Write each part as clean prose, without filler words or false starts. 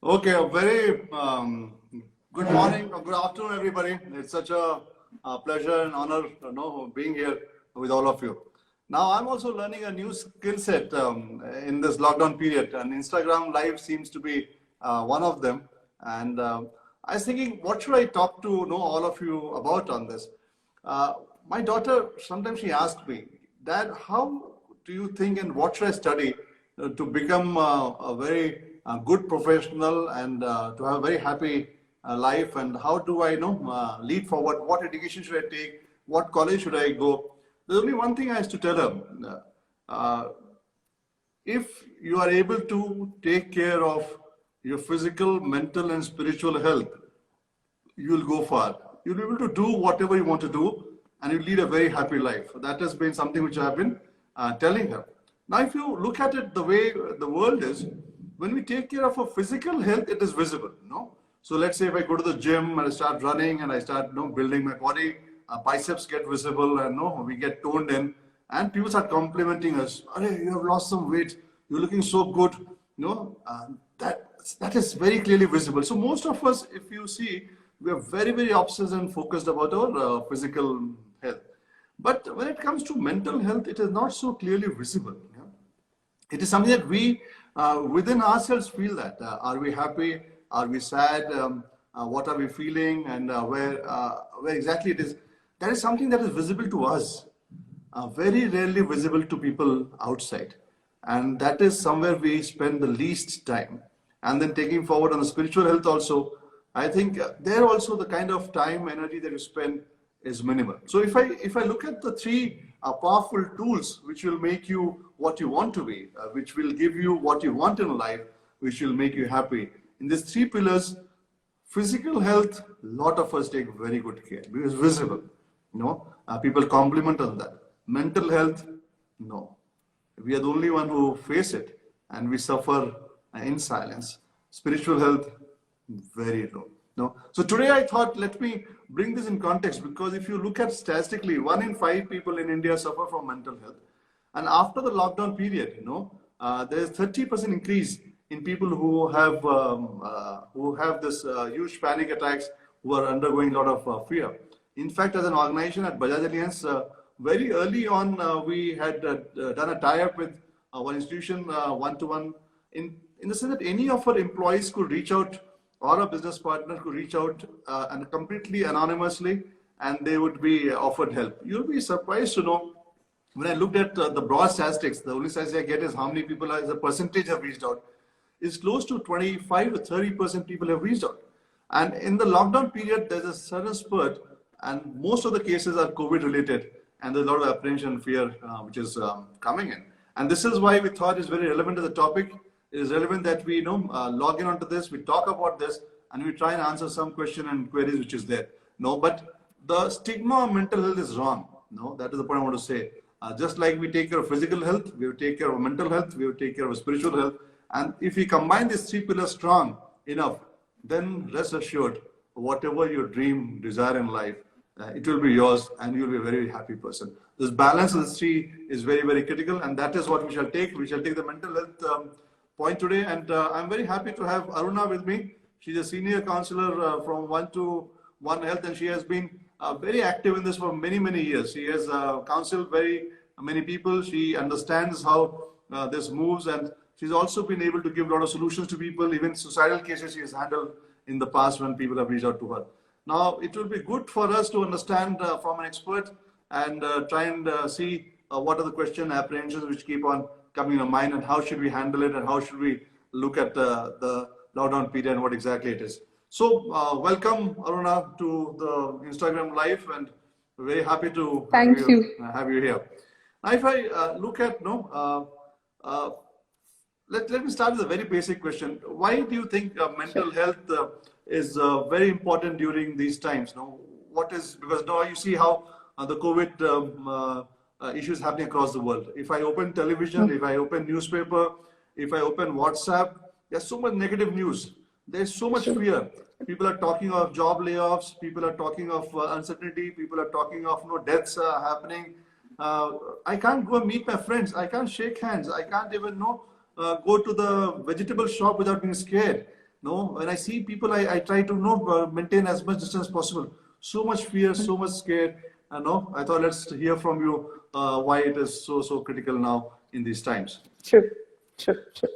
Okay, a very good morning or good afternoon, everybody. It's such a pleasure and honor, being here with all of you. Now, I'm also learning a new skill set in this lockdown period, and Instagram Live seems to be one of them. And I was thinking, what should I talk to all of you about on this? Uh, my daughter sometimes she asks me, Dad, how do you think and what should I study to become a very good professional and to have a very happy life? And how do I lead forward? What education should I take? What college should I go? There's only one thing I have to tell her. Uh, if you are able to take care of your physical, mental, and spiritual health, you'll go far. You'll be able to do whatever you want to do and you lead a very happy life. That has been something which I've been telling her. Now, if you look at it the way the world is, when we take care of our physical health, it is visible. So let's say if I go to the gym and I start running and I start building my body, biceps get visible and we get toned in and people start complimenting us. Arey, you have lost some weight. You're looking so good. That is very clearly visible. So most of us, if you see, we are very, very obsessed and focused about our physical health. But when it comes to mental health, it is not so clearly visible. It is something that we within ourselves feel that. Are we happy? Are we sad? What are we feeling? And where exactly it is? That is something that is visible to us, very rarely visible to people outside. And that is somewhere we spend the least time. And then taking forward on the spiritual health also, I think there also the kind of time, energy that you spend is minimal. So if I look at the three powerful tools which will make you what you want to be, which will give you what you want in life, which will make you happy. In these three pillars, physical health, a lot of us take very good care because visible. People compliment on that. Mental health, no. We are the only one who face it and we suffer in silence. Spiritual health, very low. No. So today I thought, let me bring this in context because if you look at statistically, 1 in 5 people in India suffer from mental health. And after the lockdown period, there's 30% increase in people who have this huge panic attacks, who are undergoing a lot of fear. In fact, as an organization at Bajaj Allianz, very early on, we had done a tie-up with one institution, one-to-one, in the sense that any of our employees could reach out or a business partner could reach out and completely anonymously, and they would be offered help. You'll be surprised to know, when I looked at the broad statistics, the only statistic I get is how many people as a percentage have reached out. It's close to 25 to 30% people have reached out. And in the lockdown period, there's a sudden spurt, and most of the cases are COVID related, and there's a lot of apprehension and fear which is coming in. And this is why we thought it's very relevant to the topic. It is relevant that we log in onto this, we talk about this, and we try and answer some question and queries which is there. But the stigma of mental health is wrong. That is the point I want to say. Just like we take care of physical health, we will take care of mental health, we will take care of spiritual health. And if we combine these three pillars strong enough, then rest assured, whatever your dream, desire in life, it will be yours and you'll be a very happy person. This balance of the three is very, very critical, and that is what we shall take. We shall take the mental health point today, and I'm very happy to have Aruna with me. She's a senior counselor from One to One Health, and she has been very active in this for many, many years. She has counseled very many people. She understands how this moves, and she's also been able to give a lot of solutions to people. Even societal cases she has handled in the past when people have reached out to her. Now, it will be good for us to understand from an expert and try and see what are the question apprehensions which keep on coming to mind, and how should we handle it, and how should we look at the lockdown period and what exactly it is. So welcome, Aruna, to the Instagram Live, and we're very happy to Thank you. Have you here. Now, if I look at, let me start with a very basic question. Why do you think mental health is very important during these times? What is, because now you see how the COVID issues happening across the world. If I open television, if I open newspaper, if I open WhatsApp, there's so much negative news. There's so much fear. People are talking of job layoffs. People are talking of uncertainty. People are talking of deaths happening. I can't go and meet my friends. I can't shake hands. I can't even go to the vegetable shop without being scared. No, when I see people, I try to maintain as much distance as possible. So much fear, so much scared. No, I thought let's hear from you why it is so critical now in these times. Sure, sure, sure.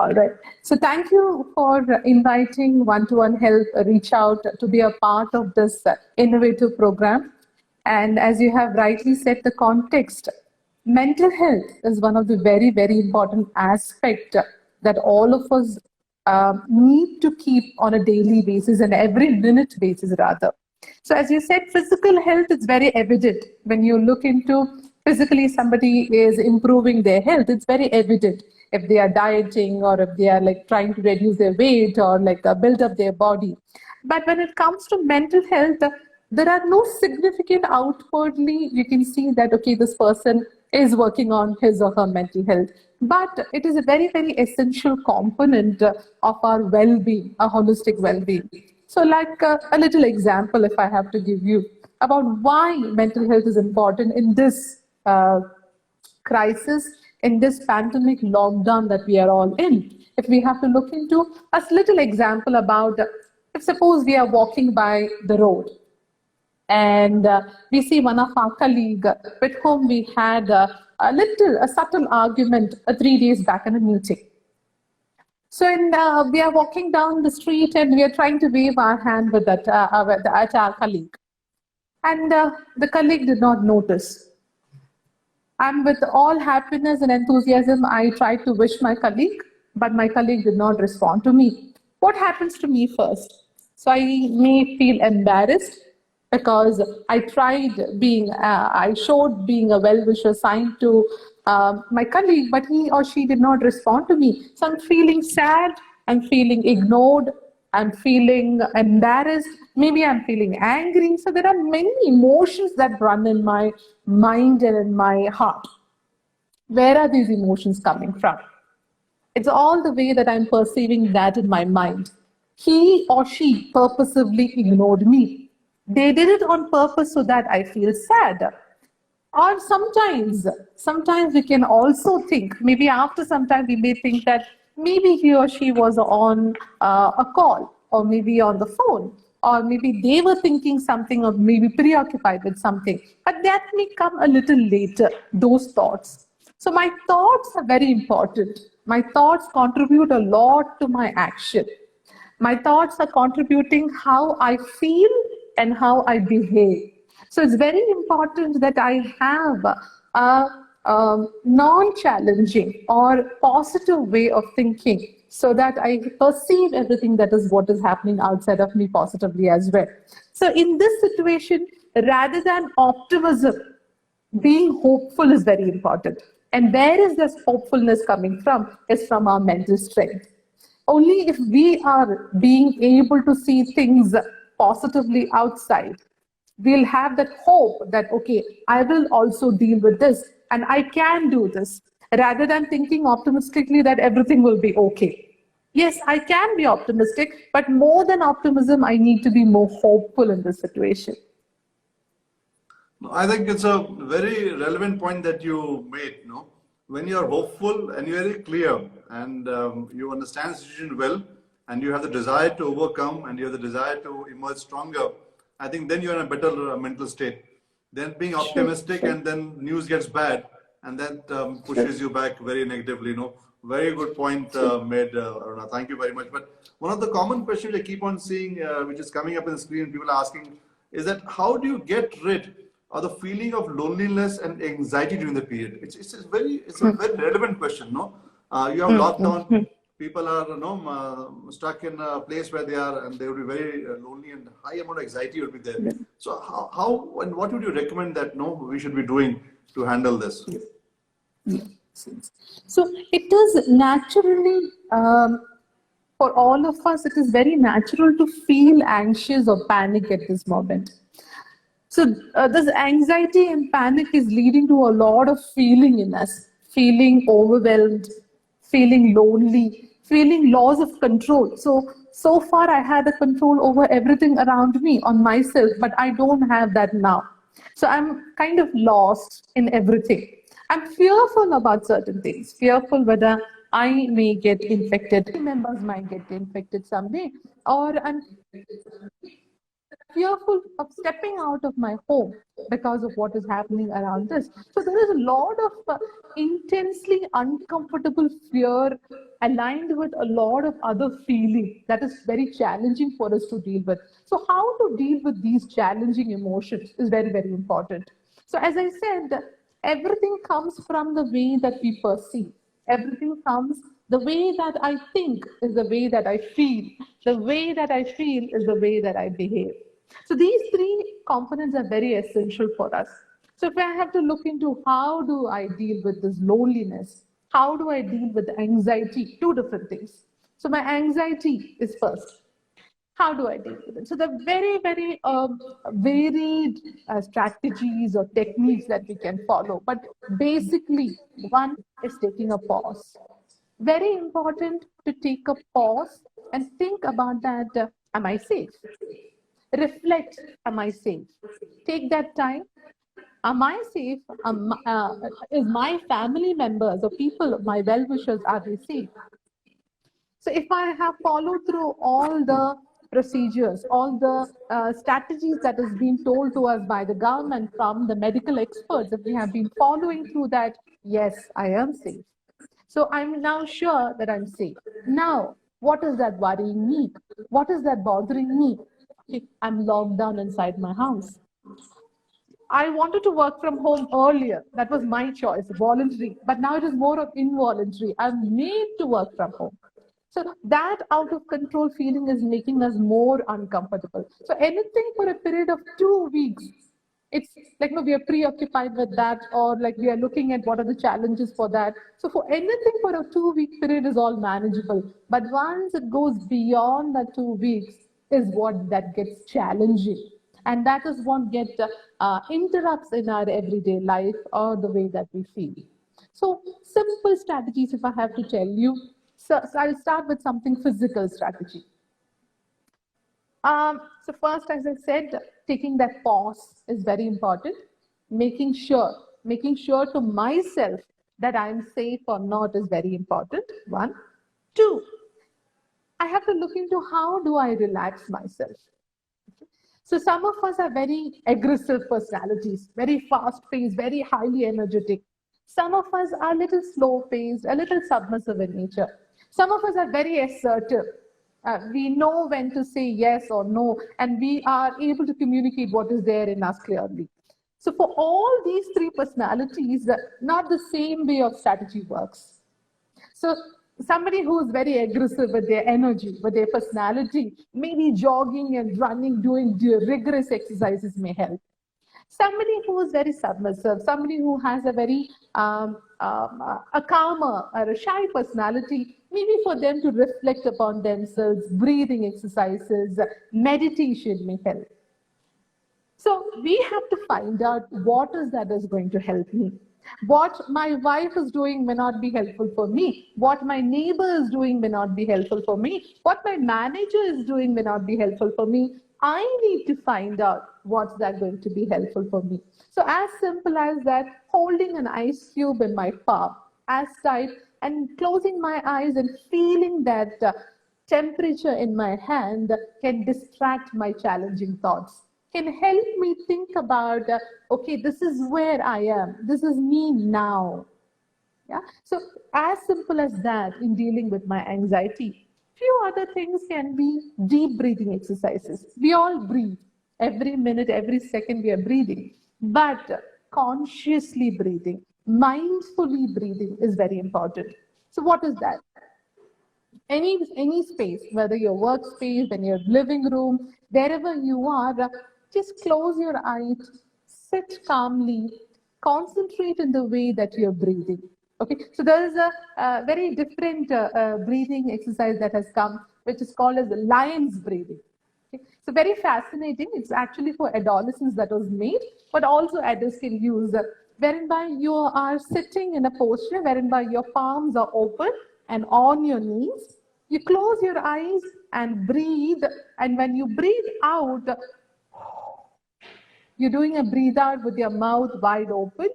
All right. So thank you for inviting One-to-One Health Reach Out to be a part of this innovative program. And as you have rightly said, the context, mental health is one of the very, very important aspect that all of us need to keep on a daily basis and every minute basis rather. So as you said, physical health is very evident. When you look into physically somebody is improving their health, it's very evident if they are dieting or if they are like trying to reduce their weight or like build up their body. But when it comes to mental health, there are no significant outwardly you can see that, okay, this person is working on his or her mental health. But it is a very, very essential component of our well-being, a holistic well-being. So like a little example, if I have to give you about why mental health is important in this crisis, in this pandemic lockdown that we are all in. If we have to look into a little example about, if suppose we are walking by the road and we see one of our colleagues with whom we had a subtle argument 3 days back in a meeting. So we are walking down the street and we are trying to wave our hand with at our colleague. And the colleague did not notice. And with all happiness and enthusiasm, I tried to wish my colleague, but my colleague did not respond to me. What happens to me first? So I may feel embarrassed because I showed being a well-wisher sign to my colleague, but he or she did not respond to me. So I'm feeling sad, I'm feeling ignored, I'm feeling embarrassed, maybe I'm feeling angry. So there are many emotions that run in my mind and in my heart. Where are these emotions coming from? It's all the way that I'm perceiving that in my mind. He or she purposively ignored me. They did it on purpose so that I feel sad. Or sometimes we can also think, maybe after some time we may think that maybe he or she was on a call or maybe on the phone, or maybe they were thinking something or maybe preoccupied with something. But that may come a little later, those thoughts. So my thoughts are very important. My thoughts contribute a lot to my action. My thoughts are contributing how I feel and how I behave. So it's very important that I have a non-challenging or positive way of thinking so that I perceive everything that is what is happening outside of me positively as well. So in this situation, rather than optimism, being hopeful is very important. And where is this hopefulness coming from? Is from our mental strength. Only if we are being able to see things positively outside, we'll have that hope that, okay, I will also deal with this and I can do this, rather than thinking optimistically that everything will be okay. Yes, I can be optimistic, but more than optimism, I need to be more hopeful in this situation. I think it's a very relevant point that you made. No, when you are hopeful and you're very clear and you understand the situation well, and you have the desire to overcome and you have the desire to emerge stronger, I think then you're in a better mental state. Then being optimistic and then news gets bad and that pushes you back very negatively. You know, very good point made, Aruna. Thank you very much. But one of the common questions I keep on seeing, which is coming up in the screen, people are asking, is that how do you get rid of the feeling of loneliness and anxiety during the period? It's a very relevant question. No, you have lockdown. People are stuck in a place where they are, and they will be very lonely, and high amount of anxiety will be there. Yeah. So how and what would you recommend that we should be doing to handle this? Yeah. So it is naturally for all of us. It is very natural to feel anxious or panic at this moment. So this anxiety and panic is leading to a lot of feeling in us, feeling overwhelmed, feeling lonely, feeling loss of control. So far I had a control over everything around me, on myself, but I don't have that now. So I'm kind of lost in everything. I'm fearful about certain things, fearful whether I may get infected, members might get infected someday, or I'm fearful of stepping out of my home because of what is happening around us. So there is a lot of intensely uncomfortable fear aligned with a lot of other feeling that is very challenging for us to deal with. So how to deal with these challenging emotions is very, very important. So as I said, everything comes from the way that we perceive. Everything comes, the way that I think is the way that I feel. The way that I feel is the way that I behave. So these three components are very essential for us. So if I have to look into how do I deal with this loneliness, how do I deal with anxiety, two different things. So my anxiety is first. How do I deal with it? So the very, very varied strategies or techniques that we can follow. But basically, one is taking a pause. Very important to take a pause and think about that. Am I safe? Reflect, am I safe? Take that time. Am I safe? Is my family members or people, my well wishers, are they safe? So if I have followed through all the procedures, all the strategies that has been told to us by the government from the medical experts, if we have been following through that, yes, I am safe. So I'm now sure that I'm safe. Now, what is that worrying me? What is that bothering me? Okay, I'm locked down inside my house. I wanted to work from home earlier. That was my choice, voluntary. But now it is more of involuntary. I'm made to work from home. So that out of control feeling is making us more uncomfortable. So anything for a period of 2 weeks, it's like no, we are preoccupied with that, or like we are looking at what are the challenges for that. So for anything for a 2 week period is all manageable. But once it goes beyond that 2 weeks, is what that gets challenging. And that is what gets interrupts in our everyday life or the way that we feel. So simple strategies, if I have to tell you. So I'll start with something physical strategy. So first, as I said, taking that pause is very important. Making sure to myself that I'm safe or not is very important. One, two, I have to look into how do I relax myself. So some of us are very aggressive personalities, very fast-paced, very highly energetic. Some of us are a little slow-paced, a little submissive in nature. Some of us are very assertive. We know when to say yes or no, and we are able to communicate what is there in us clearly. So for all these three personalities, not the same way of strategy works. So somebody who is very aggressive with their energy, with their personality, maybe jogging and running, doing rigorous exercises may help. Somebody who is very submissive, somebody who has a very a calmer or a shy personality, maybe for them to reflect upon themselves, breathing exercises, meditation may help. So we have to find out what is that is going to help me. What my wife is doing may not be helpful for me. What my neighbor is doing may not be helpful for me. What my manager is doing may not be helpful for me. I need to find out what's that going to be helpful for me. So as simple as that, holding an ice cube in my palm, as tight, and closing my eyes and feeling that temperature in my hand can distract my challenging thoughts, can help me think about, okay, this is where I am. This is me now. Yeah. So as simple as that in dealing with my anxiety. Few other things can be deep breathing exercises. We all breathe. Every minute, every second we are breathing. But consciously breathing, mindfully breathing is very important. So what is that? Any space, whether your workspace, in your living room, wherever you are, just close your eyes, sit calmly, concentrate in the way that you're breathing. Okay, so there is a very different breathing exercise that has come, which is called as lion's breathing. Okay? So very fascinating. It's actually for adolescents that was made, but also adults can use, whereby you are sitting in a posture whereby your palms are open and on your knees. You close your eyes and breathe, and when you breathe out, you're doing a breathe out with your mouth wide open.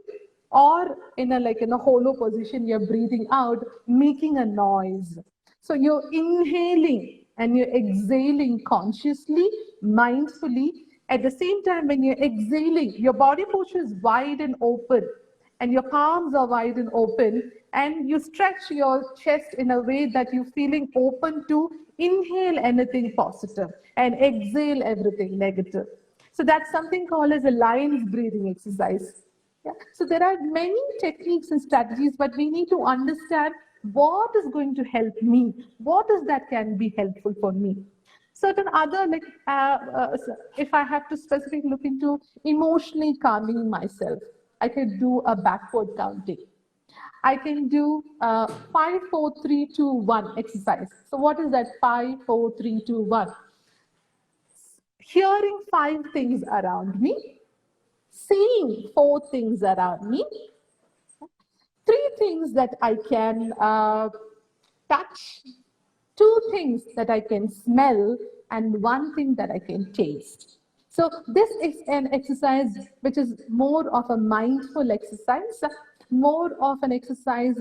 or in a like in a hollow position, you're breathing out, making a noise. So you're inhaling and you're exhaling consciously, mindfully. At the same time, when you're exhaling, your body posture is wide and open, and your palms are wide and open, and you stretch your chest in a way that you're feeling open to inhale anything positive and exhale everything negative. So that's something called as a lion's breathing exercise. Yeah. So there are many techniques and strategies, but we need to understand what is going to help me, what is that can be helpful for me. Certain other like if I have to specifically look into emotionally calming myself, I can do a backward counting. I can do 5, 4, 3, 2, 1 exercise. So what is that 5, 4, 3, 2, 1? Hearing 5 things around me, seeing 4 things around me, 3 things that I can touch, 2 things that I can smell, and 1 thing that I can taste. So this is an exercise which is more of a mindful exercise, more of an exercise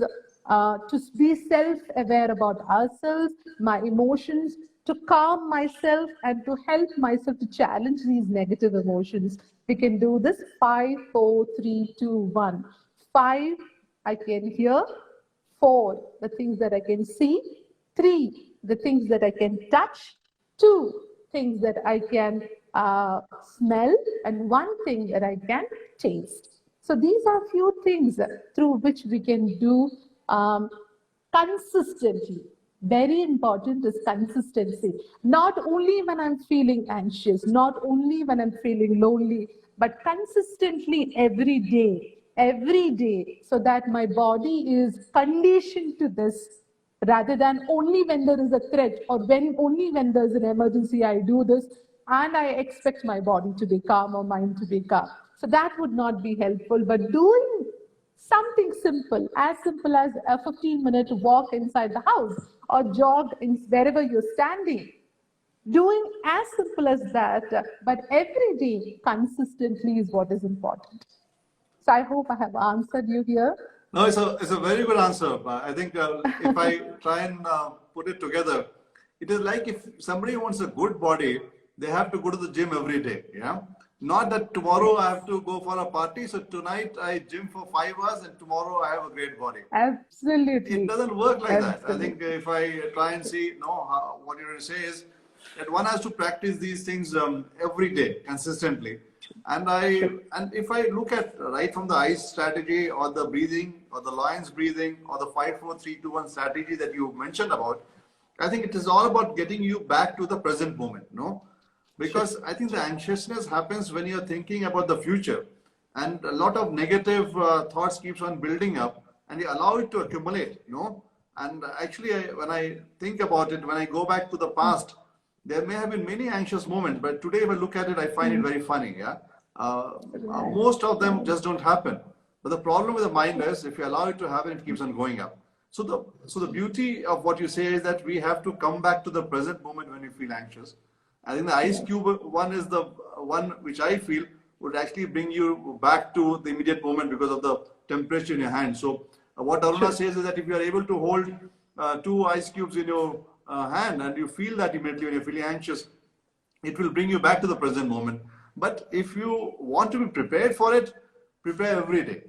to be self-aware about ourselves, my emotions, to calm myself and to help myself to challenge these negative emotions. We can do this 5, 4, 3, 2, 1. 5, I can hear. 4, the things that I can see. 3, the things that I can touch. 2, things that I can smell, and 1 thing that I can taste. So these are few things through which we can do consistently. Very important is consistency. Not only when I'm feeling anxious, not only when I'm feeling lonely, but consistently every day, so that my body is conditioned to this, rather than only when there is a threat or only when there's an emergency, I do this and I expect my body to be calm or mind to be calm. So that would not be helpful, but doing something simple as a 15-minute walk inside the house or jog in wherever you're standing, doing as simple as that, but every day consistently is what is important. So I hope I have answered you here. No, it's a very good answer. I think if I try and put it together, it is like if somebody wants a good body, they have to go to the gym every day. Yeah, not that tomorrow I have to go for a party, so tonight I gym for 5 hours and tomorrow I have a great body. Absolutely. It doesn't work like that. Absolutely. I think if I try and see, no, what you're going to say is that one has to practice these things every day consistently. And if I look at right from the ICE strategy or the breathing or the lion's breathing or the 5, 4, 3, 2, 1 strategy that you mentioned about, I think it is all about getting you back to the present moment, no? Because I think the anxiousness happens when you're thinking about the future, and a lot of negative thoughts keeps on building up, and you allow it to accumulate, And actually, when I think about it, when I go back to the past, there may have been many anxious moments, but today if I look at it, I find it very funny. Yeah, most of them just don't happen. But the problem with the mind is, if you allow it to happen, it keeps on going up. So the beauty of what you say is that we have to come back to the present moment when we feel anxious. I think the ice cube one is the one which I feel would actually bring you back to the immediate moment because of the temperature in your hand. So what Aruna says is that if you are able to hold 2 ice cubes in your hand and you feel that immediately when you're feeling anxious, it will bring you back to the present moment. But if you want to be prepared for it, prepare every day.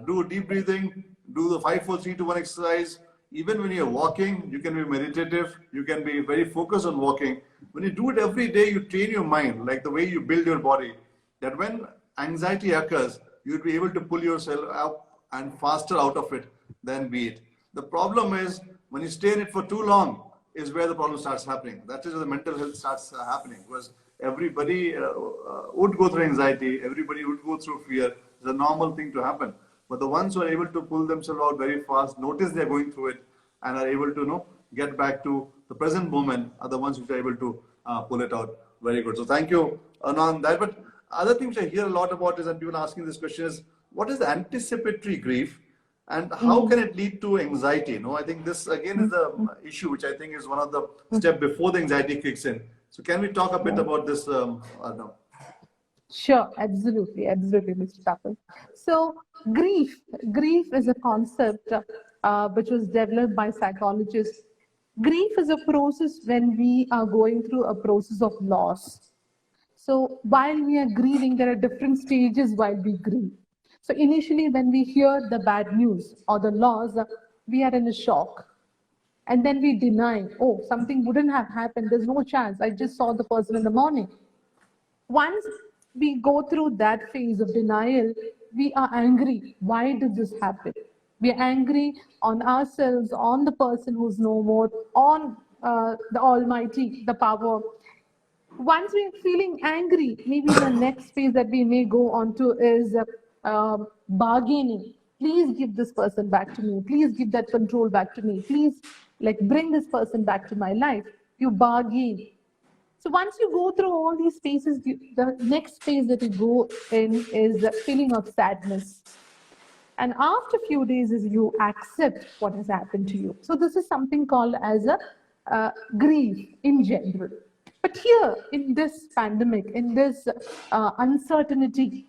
Do deep breathing, do the 5, 4, 3, 2, 1 exercise. Even when you're walking, you can be meditative, you can be very focused on walking. When you do it every day, you train your mind, like the way you build your body, that when anxiety occurs, you'll be able to pull yourself up and faster out of it than be it. The problem is, when you stay in it for too long, is where the problem starts happening. That is where the mental health starts happening, because everybody would go through anxiety, everybody would go through fear. It's a normal thing to happen. But the ones who are able to pull themselves out very fast, notice they're going through it, and are able to get back to the present moment, are the ones which are able to pull it out very good. So thank you on that. But other things I hear a lot about is, and people asking this question is, what is the anticipatory grief, and how can it lead to anxiety? I think this again is the issue which I think is one of the steps before the anxiety kicks in. So can we talk a bit about this, Arnav? Sure, absolutely, Mr. Tapal. So grief, grief is a concept which was developed by psychologists. Grief is a process when we are going through a process of loss. So while we are grieving, there are different stages while we grieve. So initially, when we hear the bad news or the loss, we are in a shock. And then we deny, oh, something wouldn't have happened. There's no chance. I just saw the person in the morning. Once we go through that phase of denial, we are angry. Why did this happen? We are angry on ourselves, on the person who's no more, on the Almighty, the power. Once we're feeling angry, maybe the next phase that we may go on to is bargaining. Please give this person back to me. Please give that control back to me. Please, like, bring this person back to my life. You bargain. So once you go through all these phases, the next phase that you go in is the feeling of sadness. And after a few days is you accept what has happened to you. So this is something called as a grief in general. But here in this pandemic, in this uncertainty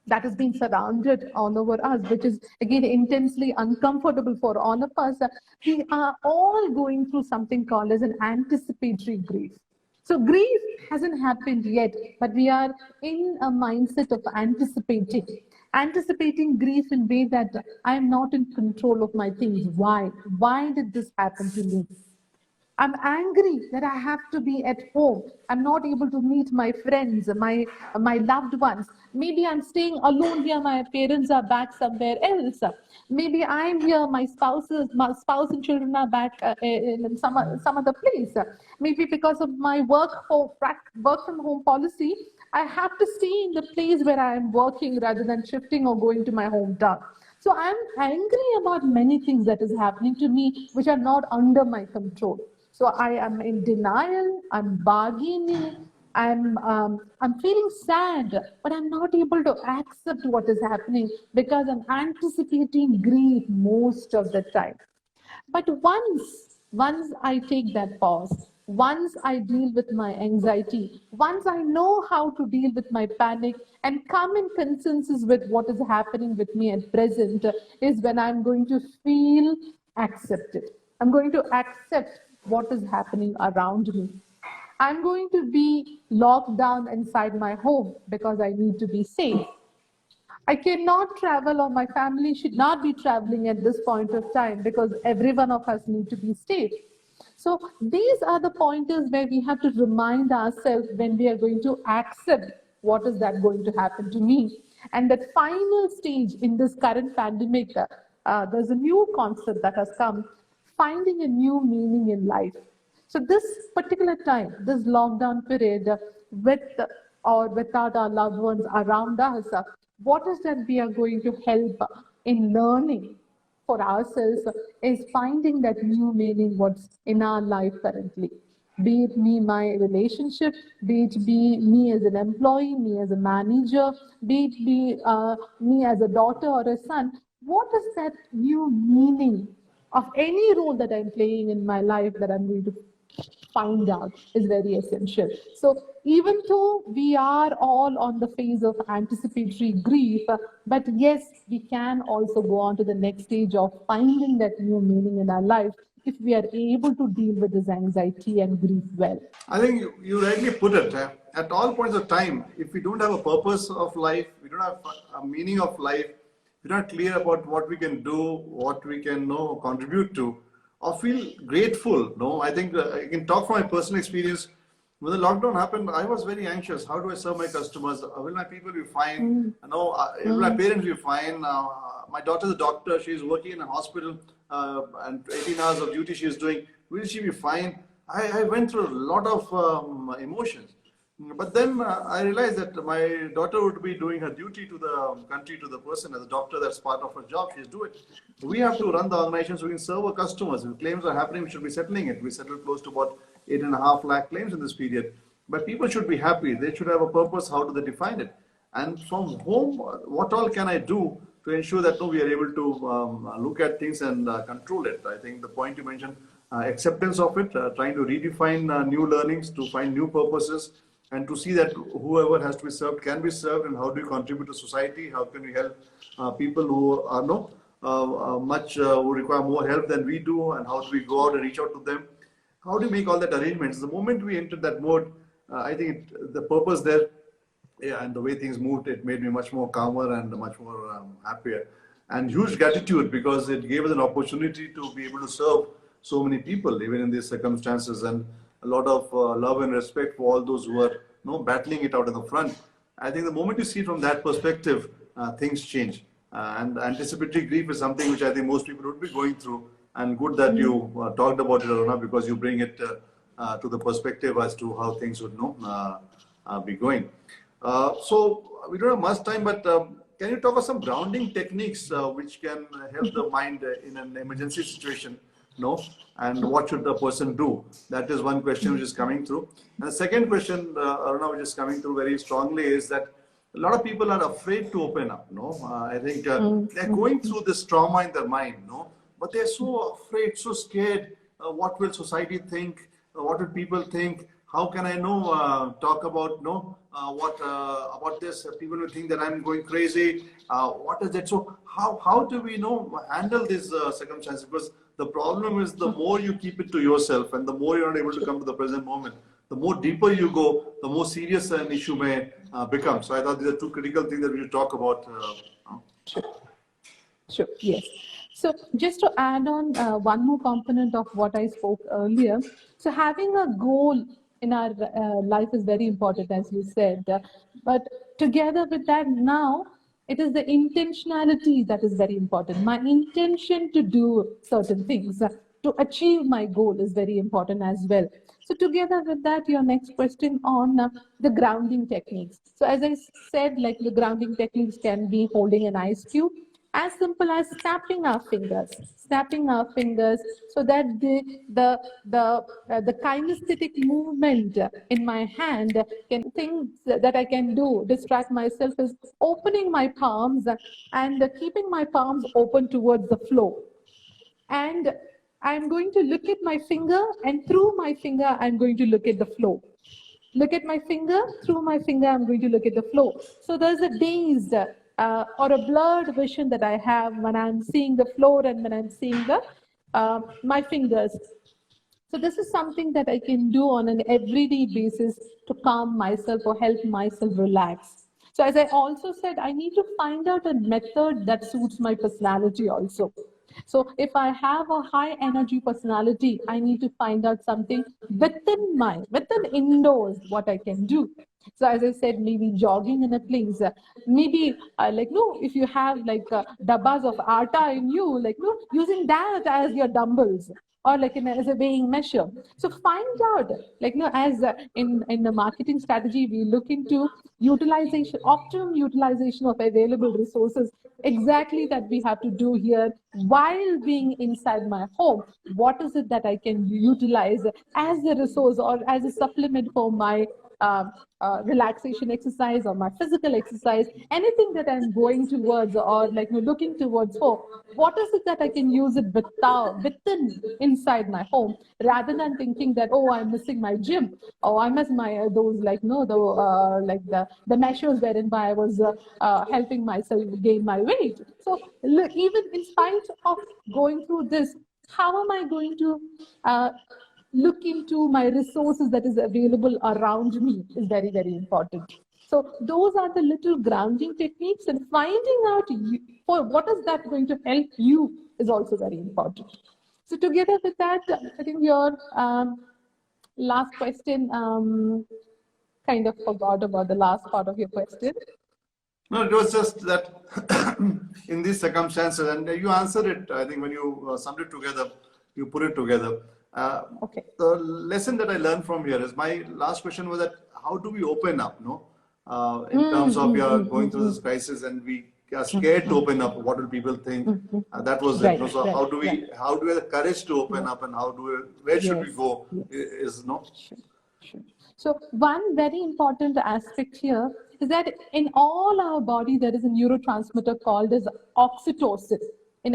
that has been surrounded all over us, which is again intensely uncomfortable for all of us, we are all going through something called as an anticipatory grief. So grief hasn't happened yet, but we are in a mindset of anticipating grief in way that I am not in control of my things. Why? Why did this happen to me? I'm angry that I have to be at home. I'm not able to meet my friends, my loved ones. Maybe I'm staying alone here. My parents are back somewhere else. Maybe I'm here. My spouse and children are back in some other place. Maybe because of my work from home policy, I have to stay in the place where I am working rather than shifting or going to my hometown. So I'm angry about many things that is happening to me, which are not under my control. So I am in denial, I'm bargaining, I'm feeling sad, but I'm not able to accept what is happening because I'm anticipating grief most of the time. But once I take that pause, once I deal with my anxiety, once I know how to deal with my panic and come in consensus with what is happening with me at present, is when I'm going to feel accepted. I'm going to accept what is happening around me. I'm going to be locked down inside my home because I need to be safe. I cannot travel, or my family should not be traveling at this point of time because every one of us need to be safe. So these are the pointers where we have to remind ourselves when we are going to accept what is that going to happen to me. And that final stage in this current pandemic, there's a new concept that has come, finding a new meaning in life. So this particular time, this lockdown period, with or without our loved ones around us, what is that we are going to help in learning for ourselves is finding that new meaning what's in our life currently. Be it me, my relationship, be it be me as an employee, me as a manager, be it be me as a daughter or a son. What is that new meaning of any role that I'm playing in my life that I'm going to find out is very essential. So even though we are all on the phase of anticipatory grief, but yes, we can also go on to the next stage of finding that new meaning in our life if we are able to deal with this anxiety and grief well. I think you rightly put it. At all points of time, if we don't have a purpose of life, we don't have a meaning of life, we're not clear about what we can do, what we can contribute to, or feel grateful. No, I think I can talk from my personal experience. When the lockdown happened, I was very anxious. How do I serve my customers? Will my people be fine? Will my parents be fine? My daughter's a doctor. She's working in a hospital and 18 hours of duty she is doing. Will she be fine? I went through a lot of emotions. But then I realized that my daughter would be doing her duty to the country, to the person. As a doctor, that's part of her job. She's doing it. We have to run the organization so we can serve our customers. If claims are happening, we should be settling it. We settled close to about 8.5 lakh claims in this period. But people should be happy. They should have a purpose. How do they define it? And from home, what all can I do to ensure that we are able to look at things and control it? I think the point you mentioned, acceptance of it, trying to redefine new learnings, to find new purposes, and to see that whoever has to be served can be served, and how do we contribute to society, how can we help people who are who require more help than we do, and how do we go out and reach out to them, how do you make all that arrangements. The moment we entered that mode, I think the purpose there, yeah, and the way things moved, it made me much more calmer and much more happier. And huge gratitude, because it gave us an opportunity to be able to serve so many people, even in these circumstances, and a lot of love and respect for all those who are battling it out in the front. I think the moment you see it from that perspective, things change. And anticipatory grief is something which I think most people would be going through. And good that you talked about it, Aruna, because you bring it to the perspective as to how things would be going. So we don't have much time, but can you talk about some grounding techniques which can help the mind in an emergency situation? And what should the person do? That is one question which is coming through. And the second question, Aruna, which is coming through very strongly, is that a lot of people are afraid to open up. I think they're going through this trauma in their mind. But they're so afraid, so scared. What will society think? What will people think? How can I talk about about this? People will think that I'm going crazy. What is it? So how do we handle these circumstances? Because the problem is, the more you keep it to yourself and the more you're not able to come to the present moment, the more deeper you go, the more serious an issue may become. So I thought these are two critical things that we should talk about. Sure. Yes. So just to add on one more component of what I spoke earlier. So having a goal in our life is very important, as you said. But together with that, now it is the intentionality that is very important. My intention to do certain things, to achieve my goal, is very important as well. So together with that, your next question on the grounding techniques. So as I said, like, the grounding techniques can be holding an ice cube, as simple as snapping our fingers, so that the kinesthetic movement in my hand, can things that I can do, distract myself, is opening my palms and keeping my palms open towards the floor. And I'm going to look at my finger, and through my finger, I'm going to look at the floor. Look at my finger, through my finger, I'm going to look at the floor. So there's a dazed or a blurred vision that I have when I'm seeing the floor and when I'm seeing my fingers. So this is something that I can do on an everyday basis to calm myself or help myself relax. So as I also said, I need to find out a method that suits my personality also. So if I have a high energy personality, I need to find out something within indoors, what I can do. So as I said, maybe jogging in a place, maybe if you have dabbas of atta in you, using that as your dumbbells, or as a weighing measure. So find out, as in the marketing strategy, we look into optimum utilization of available resources. Exactly that we have to do here while being inside my home. What is it that I can utilize as a resource or as a supplement for my relaxation exercise or my physical exercise, anything that I'm going towards or looking towards for, what is it that I can use it within inside my home, rather than thinking that, oh, I'm missing my gym, or I miss my the measures wherein I was helping myself gain my weight. So look, even in spite of going through this, how am I going to look into my resources that is available around me is very, very important. So those are the little grounding techniques, and finding out for what is that going to help you is also very important. So together with that, I think your last question, kind of forgot about the last part of your question. No, it was just that in these circumstances, and you answered it, I think when you summed it together, you put it together. Okay. The lesson that I learned from here is, my last question was that how do we open up, in terms of we are going through this crisis and we are scared to open up. What will people think? That was right, it. So right, how do we have the courage to open up, and where should we go? Is Sure. So one very important aspect here is that in all our body there is a neurotransmitter called as oxytocin. In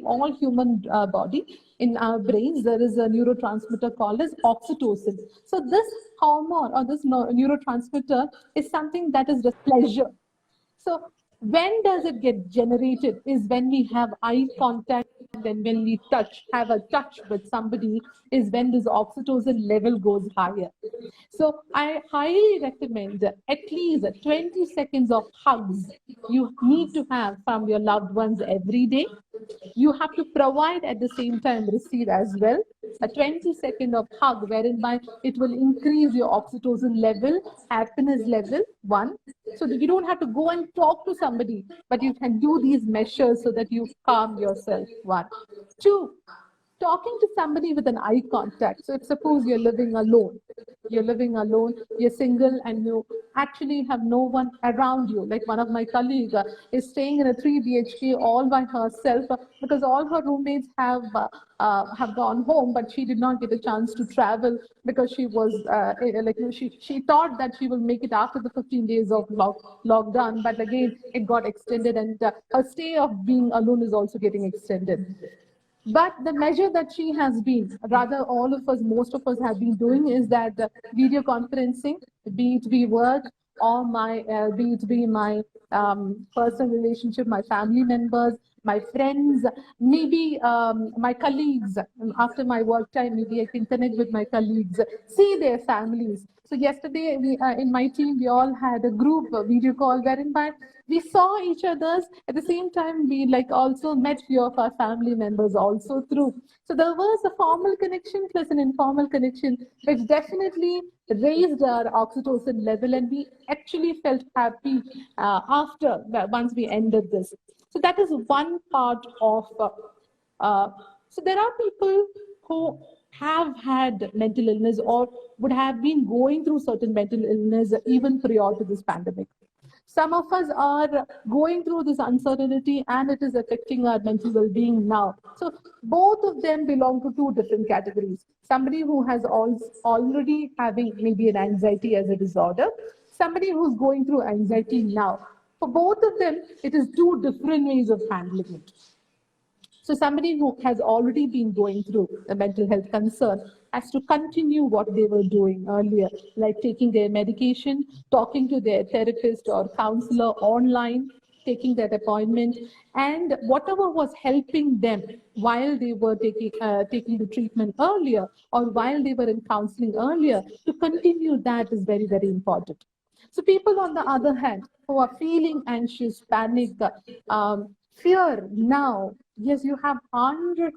all human body, in our brains, there is a neurotransmitter called as oxytocin. So this hormone or this neurotransmitter is something that is just pleasure. So when does it get generated is when we have eye contact and when we have a touch with somebody is when this oxytocin level goes higher. So I highly recommend at least 20 seconds of hugs you need to have from your loved ones every day. You have to provide at the same time receive as well a 20-second of hug wherein by it will increase your oxytocin level, happiness level, one, so that you don't have to go and talk to somebody, but you can do these measures so that you calm yourself, one. Two, talking to somebody with an eye contact. So if suppose you're living alone, you're single and you actually have no one around you. Like one of my colleagues is staying in a 3 BHK all by herself because all her roommates have gone home, but she did not get a chance to travel because she was she thought that she will make it after the 15 days of lockdown, but again it got extended and her stay of being alone is also getting extended. But the measure that she has been, rather all of us, most of us have been doing is that video conferencing, be it be work or be it be my personal relationship, my family members, my friends, maybe my colleagues. After my work time, maybe I can connect with my colleagues, see their families. So yesterday, in my team, we all had a group video call wherein we saw each other's. At the same time, we also met few of our family members also through. So there was a formal connection plus an informal connection, which definitely raised our oxytocin level, and we actually felt happy once we ended this. So that is one part of. So there are people who have had mental illness or would have been going through certain mental illness even prior to this pandemic. Some of us are going through this uncertainty and it is affecting our mental well-being now. So both of them belong to two different categories. Somebody who has already having maybe an anxiety as a disorder, somebody who's going through anxiety now. For both of them, it is two different ways of handling it. So somebody who has already been going through a mental health concern has to continue what they were doing earlier, like taking their medication, talking to their therapist or counselor online, taking that appointment, and whatever was helping them while they were taking the treatment earlier or while they were in counseling earlier, to continue that is very, very important. So people, on the other hand, who are feeling anxious, panic, fear now, yes, you have 1,000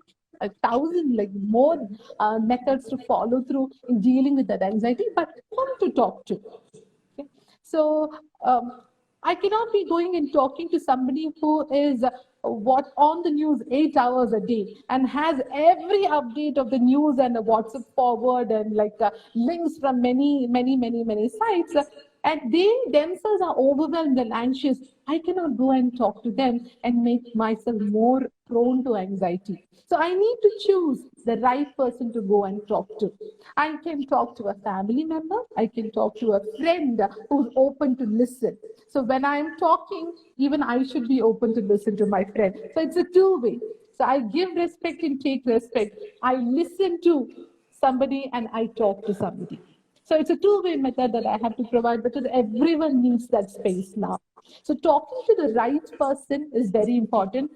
more methods to follow through in dealing with that anxiety, but whom to talk to? Okay? So I cannot be going and talking to somebody who is on the news 8 hours a day and has every update of the news and a WhatsApp forward and links from many sites. And they themselves are overwhelmed and anxious. I cannot go and talk to them and make myself more prone to anxiety. So I need to choose the right person to go and talk to. I can talk to a family member. I can talk to a friend who's open to listen. So when I'm talking, even I should be open to listen to my friend. So it's a two-way. So I give respect and take respect. I listen to somebody and I talk to somebody. So it's a two-way method that I have to provide because everyone needs that space now. So talking to the right person is very important.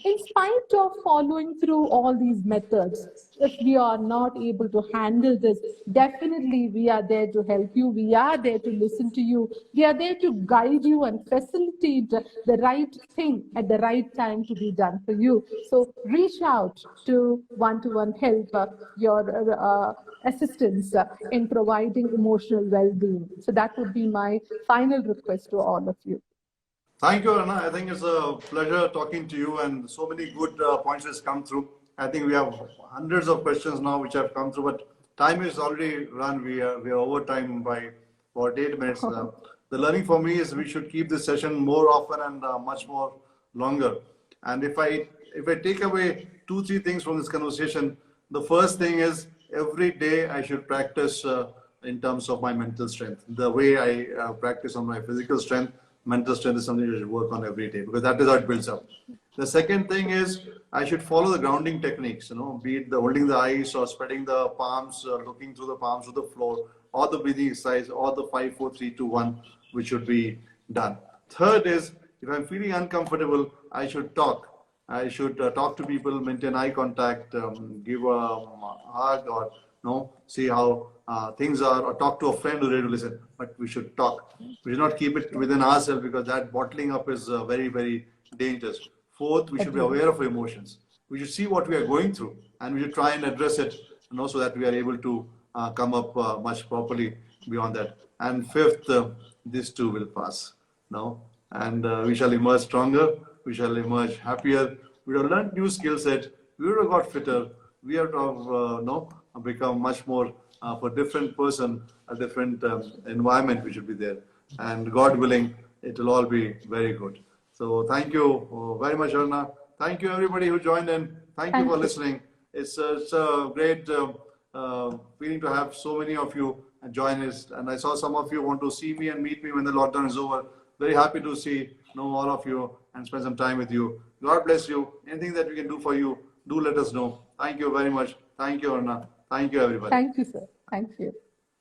In spite of following through all these methods, if we are not able to handle this, definitely we are there to help you. We are there to listen to you. We are there to guide you and facilitate the right thing at the right time to be done for you. So reach out to one-to-one help, your assistance in providing emotional well-being. So that would be my final request to all of you. Thank you, Anna. I think it's a pleasure talking to you, and so many good points has come through. I think we have hundreds of questions now which have come through, but time is already run. We are over time by about 8 minutes. The learning for me is we should keep this session more often and much more longer. And if I take away 2-3 things from this conversation, the first thing is every day I should practice in terms of my mental strength, the way I practice on my physical strength. mental strength is something you should work on every day because that is how it builds up. The second thing is I should follow the grounding techniques, be it the holding the eyes or spreading the palms, looking through the palms to the floor, or the breathing exercise, or the 5, 4, 3, 2, 1, which should be done. Third is if I'm feeling uncomfortable, I should talk. I should talk to people, maintain eye contact, give a hug, or see how things are, or talk to a friend who's ready to listen. But we should talk. We should not keep it within ourselves because that bottling up is very, very dangerous. Fourth, we should be aware of our emotions. We should see what we are going through, and we should try and address it, so that we are able to come up much properly beyond that. And fifth, this too will pass. And we shall emerge stronger. We shall emerge happier. We have learned new skill set. We would have got fitter. We have to become much more for different person, a different environment we should be there. And God willing, it will all be very good. So thank you very much, Arna. Thank you everybody who joined in. Thank you for listening. It's a great feeling to have so many of you join us. And I saw some of you want to see me and meet me when the lockdown is over. Very happy to know all of you and spend some time with you. God bless you. Anything that we can do for you, do let us know. Thank you very much. Thank you, Arna. Thank you, everybody. Thank you, sir. Thank you.